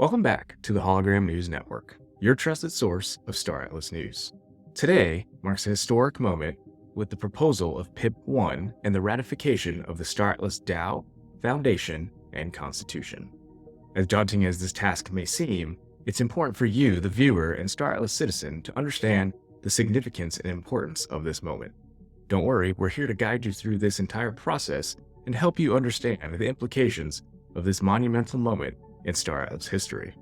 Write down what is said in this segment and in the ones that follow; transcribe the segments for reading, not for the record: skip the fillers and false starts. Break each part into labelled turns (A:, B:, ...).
A: Welcome back to the Hologram News Network, your trusted source of Star Atlas news. Today marks a historic moment with the proposal of PIP-1 and the ratification of the Star Atlas DAO, Foundation, and Constitution. As daunting as this task may seem, it's important for you, the viewer and Star Atlas citizen, to understand the significance and importance of this moment. Don't worry, we're here to guide you through this entire process and help you understand the implications of this monumental moment in Star Atlas history.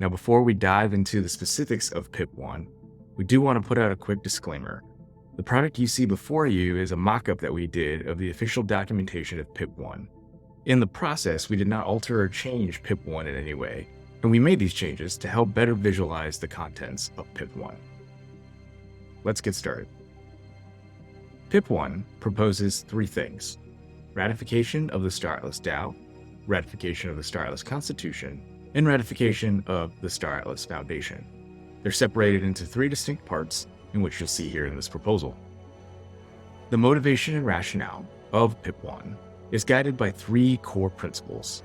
A: Now, before we dive into the specifics of PIP-1, we do want to put out a quick disclaimer. The product you see before you is a mock-up that we did of the official documentation of PIP-1. In the process, we did not alter or change PIP-1 in any way, and we made these changes to help better visualize the contents of PIP-1. Let's get started. PIP-1 proposes three things: ratification of the Star Atlas DAO, ratification of the Star Atlas Constitution, and ratification of the Star Atlas Foundation. They're separated into three distinct parts, in which you'll see here in this proposal. The motivation and rationale of PIP-1 is guided by three core principles: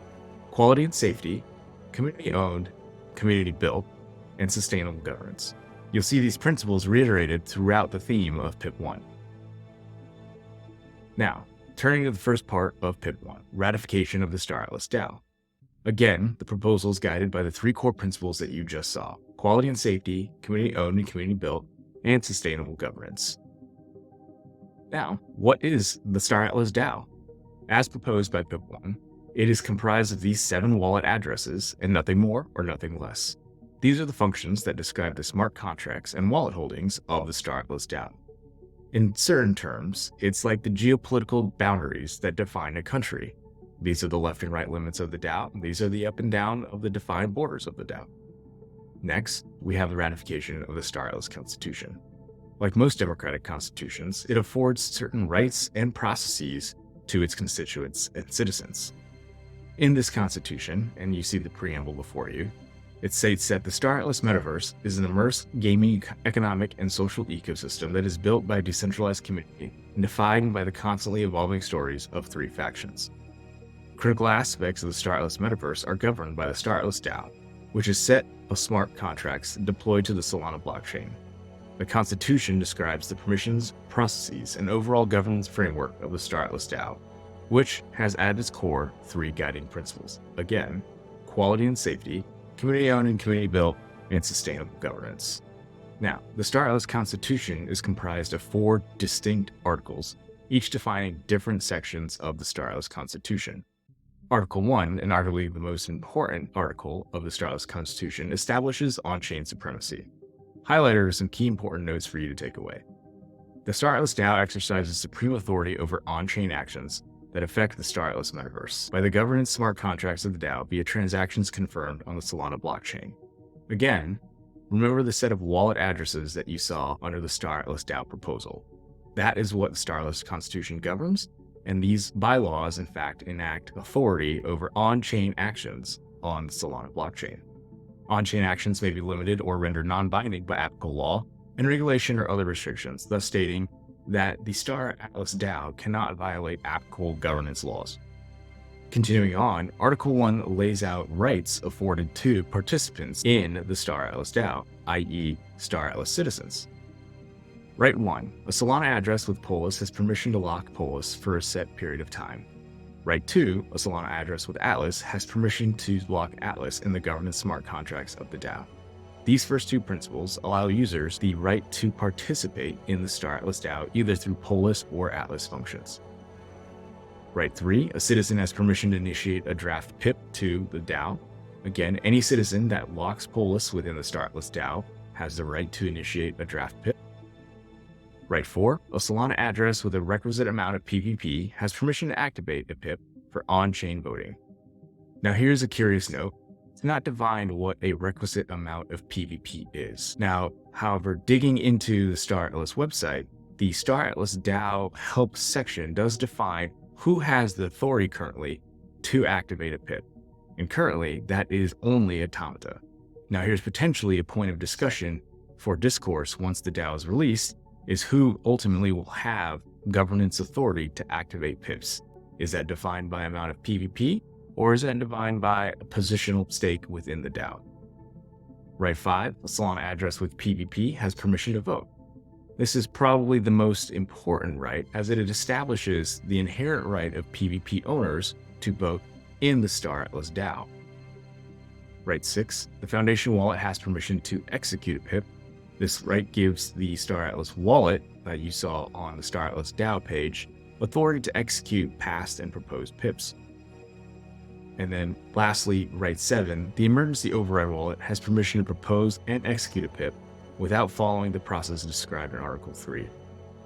A: quality and safety, community-owned, community-built, and sustainable governance. You'll see these principles reiterated throughout the theme of PIP-1. Now, turning to the first part of PIP-1, ratification of the Star Atlas DAO. Again, the proposal is guided by the three core principles that you just saw: quality and safety, community-owned and community-built, and sustainable governance. Now, what is the Star Atlas DAO? As proposed by PIP-1, it is comprised of these 7 wallet addresses and nothing more or nothing less. These are the functions that describe the smart contracts and wallet holdings of the Star Atlas DAO. In certain terms, it's like the geopolitical boundaries that define a country. These are the left and right limits of the DAO. These are the up and down of the defined borders of the DAO. Next, we have the ratification of the Star Atlas Constitution. Like most democratic constitutions, it affords certain rights and processes to its constituents and citizens. In this constitution, and you see the preamble before you, it states that the Star Atlas metaverse is an immersed gaming, economic, and social ecosystem that is built by a decentralized community and defined by the constantly evolving stories of 3 factions. Critical aspects of the Star Atlas metaverse are governed by the Star Atlas DAO, which is a set of smart contracts deployed to the Solana blockchain. The Constitution describes the permissions, processes, and overall governance framework of the Star Atlas DAO, which has at its core 3 guiding principles. Again, quality and safety, community-owned and community-built, and sustainable governance. Now, the Star Atlas Constitution is comprised of 4 distinct articles, each defining different sections of the Star Atlas Constitution. Article 1, and arguably the most important article of the Star Atlas Constitution, establishes on-chain supremacy. Highlighted are some key important notes for you to take away. The Star Atlas DAO exercises supreme authority over on-chain actions that affect the Star Atlas metaverse by the governance smart contracts of the DAO via transactions confirmed on the Solana blockchain. Again, remember the set of wallet addresses that you saw under the Star Atlas DAO proposal. That is what the Star Atlas Constitution governs, and these bylaws, in fact, enact authority over on-chain actions on the Solana blockchain. On-chain actions may be limited or rendered non-binding by applicable law and regulation or other restrictions, thus stating that the Star Atlas DAO cannot violate applicable governance laws. Continuing on, Article 1 lays out rights afforded to participants in the Star Atlas DAO, i.e. Star Atlas citizens. Right 1. A Solana address with Polis has permission to lock Polis for a set period of time. Right 2. A Solana address with Atlas has permission to lock Atlas in the governance smart contracts of the DAO. These first 2 principles allow users the right to participate in the Star Atlas DAO either through Polis or Atlas functions. Right 3. A citizen has permission to initiate a draft PIP to the DAO. Again, any citizen that locks Polis within the Star Atlas DAO has the right to initiate a draft PIP. Right 4. A Solana address with a requisite amount of PVP has permission to activate a PIP for on-chain voting. Now here's a curious note. It's not defined what a requisite amount of PVP is. Now, however, digging into the Star Atlas website, the Star Atlas DAO help section does define who has the authority currently to activate a PIP. And currently, that is only Automata. Now here's potentially a point of discussion for discourse once the DAO is released, is who ultimately will have governance authority to activate PIPs. Is that defined by amount of PVP or is it defined by a positional stake within the DAO? Right 5, a salon address with PvP has permission to vote. This is probably the most important right, as it establishes the inherent right of PvP owners to vote in the Star Atlas DAO. Right 6, the Foundation wallet has permission to execute a PIP. This right gives the Star Atlas wallet that you saw on the Star Atlas DAO page authority to execute past and proposed PIPs. And then lastly, right 7, the Emergency Override wallet has permission to propose and execute a PIP without following the process described in Article 3.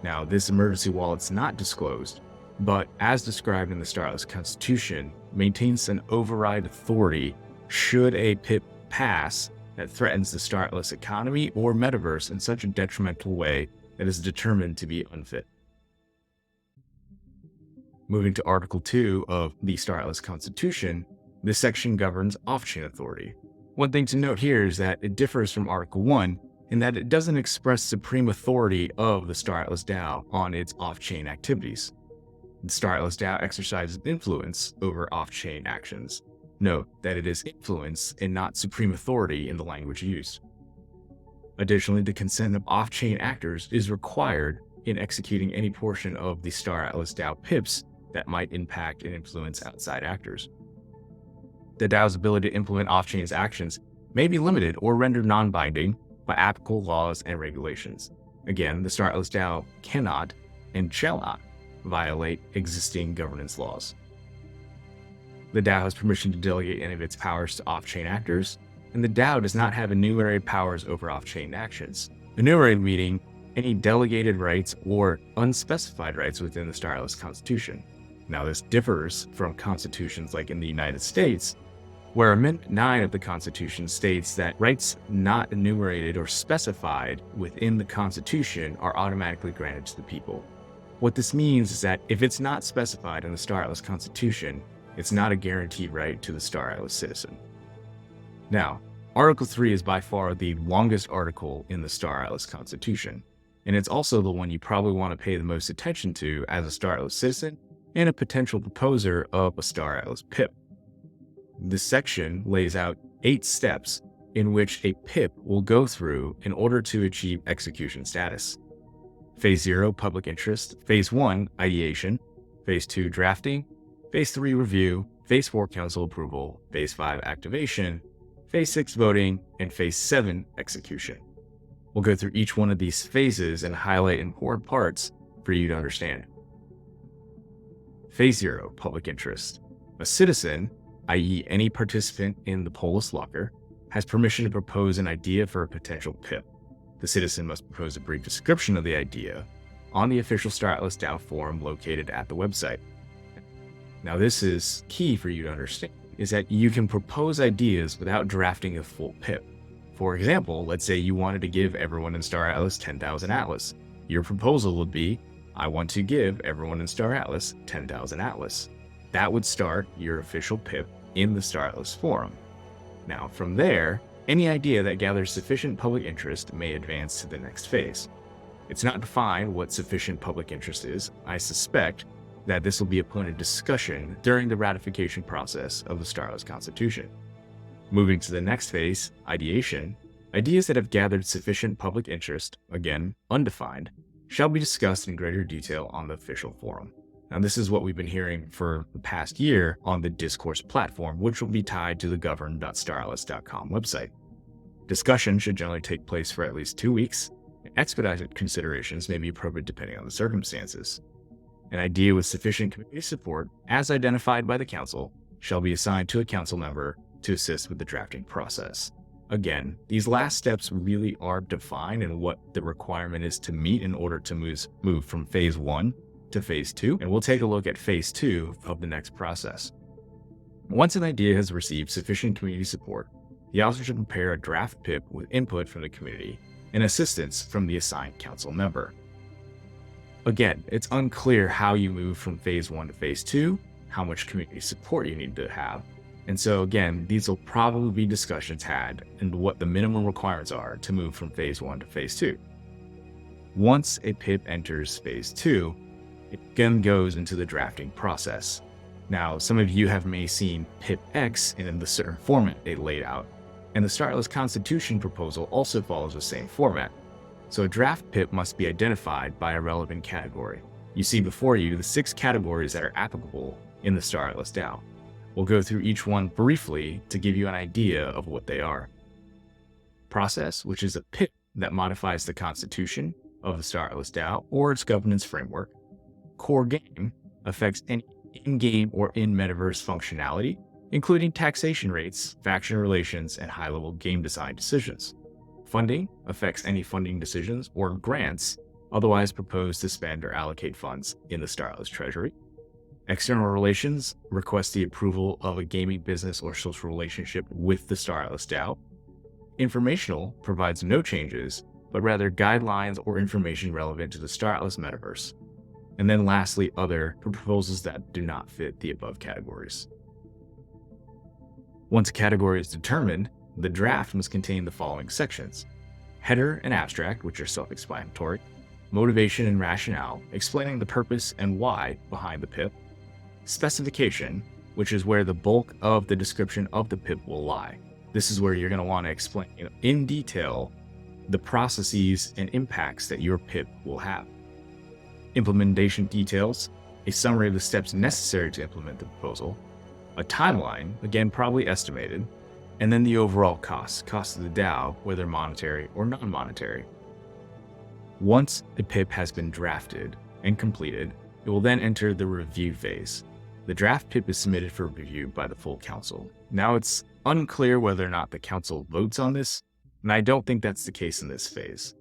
A: Now, this emergency wallet's not disclosed, but as described in the Star Atlas Constitution, maintains an override authority should a PIP pass that threatens the Star Atlas economy or metaverse in such a detrimental way that is determined to be unfit. Moving to Article 2 of the Star Atlas Constitution, this section governs off-chain authority. One thing to note here is that it differs from Article 1 in that it doesn't express supreme authority of the Star Atlas DAO on its off-chain activities. The Star Atlas DAO exercises influence over off-chain actions. Note that it is influence and not supreme authority in the language used. Additionally, the consent of off-chain actors is required in executing any portion of the Star Atlas DAO PIPs that might impact and influence outside actors. The DAO's ability to implement off-chain actions may be limited or rendered non-binding by applicable laws and regulations. Again, the Star Atlas DAO cannot and shall not violate existing governance laws. The DAO has permission to delegate any of its powers to off-chain actors, and the DAO does not have enumerated powers over off-chain actions. Enumerated meaning any delegated rights or unspecified rights within the Star Atlas Constitution. Now, this differs from constitutions like in the United States, where Amendment 9 of the Constitution states that rights not enumerated or specified within the Constitution are automatically granted to the people. What this means is that if it's not specified in the Star Atlas Constitution, it's not a guaranteed right to the Star Atlas citizen. Now, Article 3 is by far the longest article in the Star Atlas Constitution, and it's also the one you probably want to pay the most attention to as a Star Atlas citizen and a potential proposer of a Star Atlas PIP. This section lays out 8 steps in which a PIP will go through in order to achieve execution status. Phase 0, public interest. Phase 1, ideation. Phase 2, drafting. Phase 3, review. Phase 4, council approval. Phase 5, activation. Phase 6, voting. And Phase 7, execution. We'll go through each one of these phases and highlight important parts for you to understand. Phase 0, public interest. A citizen, i.e. any participant in the Polis Locker, has permission to propose an idea for a potential PIP. The citizen must propose a brief description of the idea on the official Star Atlas DAO forum located at the website. Now, this is key for you to understand, is that you can propose ideas without drafting a full PIP. For example, let's say you wanted to give everyone in Star Atlas 10,000 Atlas. Your proposal would be, I want to give everyone in Star Atlas 10,000 Atlas. That would start your official PIP in the Star Atlas forum. Now, from there, any idea that gathers sufficient public interest may advance to the next phase. It's not defined what sufficient public interest is. I suspect that this will be a point of discussion during the ratification process of the Star Atlas Constitution. Moving to the next phase, ideation, ideas that have gathered sufficient public interest, again, undefined, shall be discussed in greater detail on the official forum. Now, this is what we've been hearing for the past year on the Discourse platform, which will be tied to the govern.staratlas.com website. Discussion should generally take place for at least 2 weeks, and expedited considerations may be appropriate depending on the circumstances. An idea with sufficient community support, as identified by the council, shall be assigned to a council member to assist with the drafting process. Again, these last steps really are defined in what the requirement is to meet in order to move from Phase 1 to Phase 2, and we'll take a look at Phase 2 of the next process. Once an idea has received sufficient community support, the author should prepare a draft PIP with input from the community and assistance from the assigned council member. Again, it's unclear how you move from Phase 1 to Phase 2, how much community support you need to have, and so again, these will probably be discussions had and what the minimum requirements are to move from Phase 1 to Phase 2. Once a PIP enters Phase 2, it then goes into the drafting process. Now, some of you have may seen PIP-X in the certain format they laid out, and the Star Atlas Constitution proposal also follows the same format. So a draft PIP must be identified by a relevant category. You see before you the 6 categories that are applicable in the Star Atlas DAO. We'll go through each one briefly to give you an idea of what they are. Process, which is a PIP that modifies the constitution of the Star Atlas DAO or its governance framework. Core game affects any in-game or in-metaverse functionality, including taxation rates, faction relations, and high-level game design decisions. Funding affects any funding decisions or grants otherwise proposed to spend or allocate funds in the Star Atlas treasury. External relations request the approval of a gaming business or social relationship with the Star Atlas DAO. Informational provides no changes, but rather guidelines or information relevant to the Star Atlas metaverse. And then lastly, other for proposals that do not fit the above categories. Once a category is determined, the draft must contain the following sections: header and abstract, which are self-explanatory; motivation and rationale, explaining the purpose and why behind the PIP; specification, which is where the bulk of the description of the PIP will lie. This is where you're going to want to explain in detail the processes and impacts that your PIP will have. Implementation details, a summary of the steps necessary to implement the proposal; a timeline, again probably estimated; and then the overall cost of the DAO, whether monetary or non-monetary. Once the PIP has been drafted and completed, it will then enter the review phase. The draft PIP is submitted for review by the full council. Now it's unclear whether or not the council votes on this, and I don't think that's the case in this phase.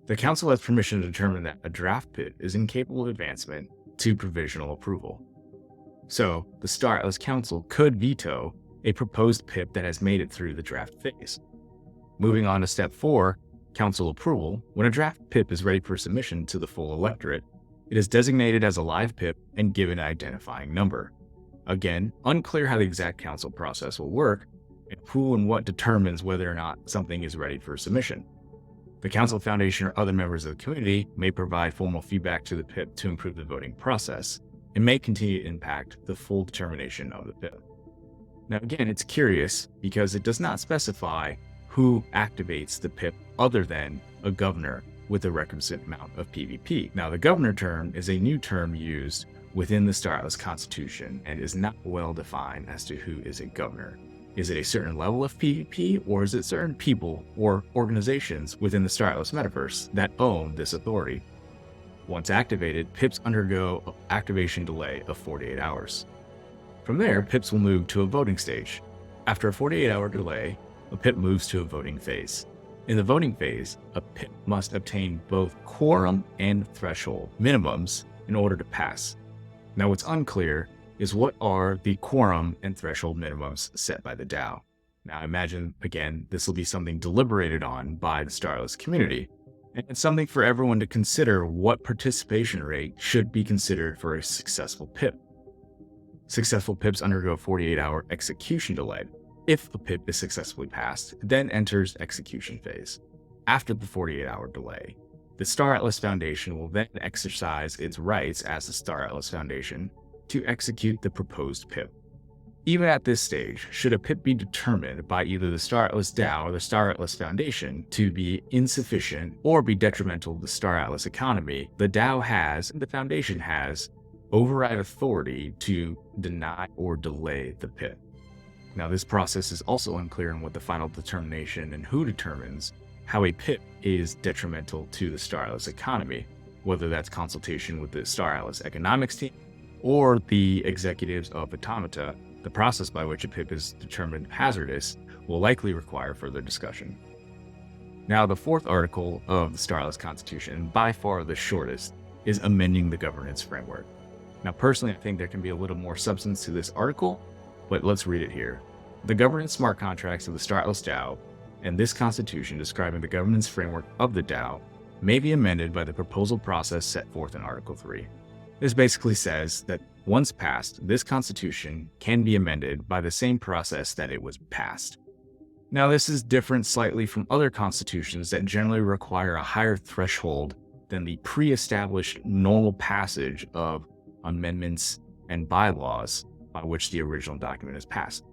A: The council has permission to determine that a draft PIP is incapable of advancement to provisional approval. So the Star Atlas Council could veto a proposed PIP that has made it through the draft phase. Moving on to step 4, council approval. When a draft PIP is ready for submission to the full electorate, it is designated as a live PIP and given an identifying number. Again, unclear how the exact council process will work, and who and what determines whether or not something is ready for submission. The council, foundation, or other members of the community may provide formal feedback to the PIP to improve the voting process, and may continue to impact the full determination of the PIP. Now again, it's curious because it does not specify who activates the PIP other than a governor with a requisite amount of PvP. Now the governor term is a new term used within the Star Atlas Constitution and is not well defined as to who is a governor. Is it a certain level of PvP, or is it certain people or organizations within the Star Atlas metaverse that own this authority? Once activated, PIPs undergo an activation delay of 48 hours. From there, PIPs will move to a voting stage. After a 48-hour delay, a PIP moves to a voting phase. In the voting phase, a PIP must obtain both quorum and threshold minimums in order to pass. Now what's unclear is what are the quorum and threshold minimums set by the DAO. Now I imagine, again, this will be something deliberated on by the Star Atlas community, and it's something for everyone to consider what participation rate should be considered for a successful PIP. Successful PIPs undergo a 48-hour execution delay. If a PIP is successfully passed, it then enters execution phase. After the 48-hour delay, the Star Atlas Foundation will then exercise its rights as the Star Atlas Foundation to execute the proposed PIP. Even at this stage, should a PIP be determined by either the Star Atlas DAO or the Star Atlas Foundation to be insufficient or be detrimental to the Star Atlas economy, the DAO has, and the Foundation has, override authority to deny or delay the PIP. Now this process is also unclear in what the final determination and who determines how a PIP is detrimental to the Star Atlas economy, whether that's consultation with the Star Atlas economics team or the executives of Automata. The process by which a PIP is determined hazardous will likely require further discussion. Now the 4th article of the Star Atlas Constitution, and by far the shortest, is amending the governance framework. Now personally, I think there can be a little more substance to this article, but let's read it here. The governance smart contracts of the Star Atlas DAO and this constitution describing the governance framework of the DAO may be amended by the proposal process set forth in Article 3. This basically says that once passed, this constitution can be amended by the same process that it was passed. Now this is different slightly from other constitutions that generally require a higher threshold than the pre-established normal passage of amendments and bylaws on which the original document is passed.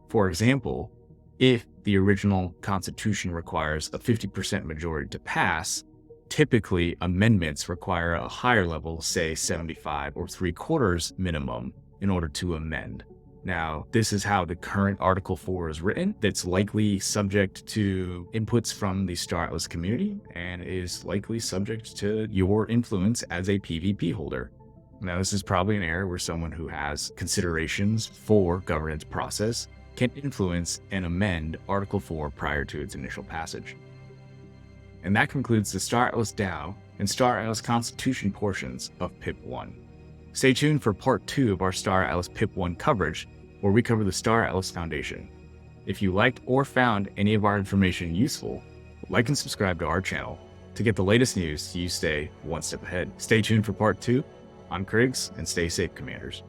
A: For example, if the original Constitution requires a 50% majority to pass, typically amendments require a higher level, say 75 or 3/4 minimum, in order to amend. Now, this is how the current Article 4 is written. That's likely subject to inputs from the Star Atlas community and is likely subject to your influence as a PVP holder. Now, this is probably an area where someone who has considerations for governance process can influence and amend Article 4 prior to its initial passage. And that concludes the Star Atlas DAO and Star Atlas Constitution portions of PIP-1. Stay tuned for part 2 of our Star Atlas PIP-1 coverage, where we cover the Star Atlas Foundation. If you liked or found any of our information useful, like and subscribe to our channel to get the latest news so you stay one step ahead. Stay tuned for part 2. I'm Kriggs, and stay safe, Commanders.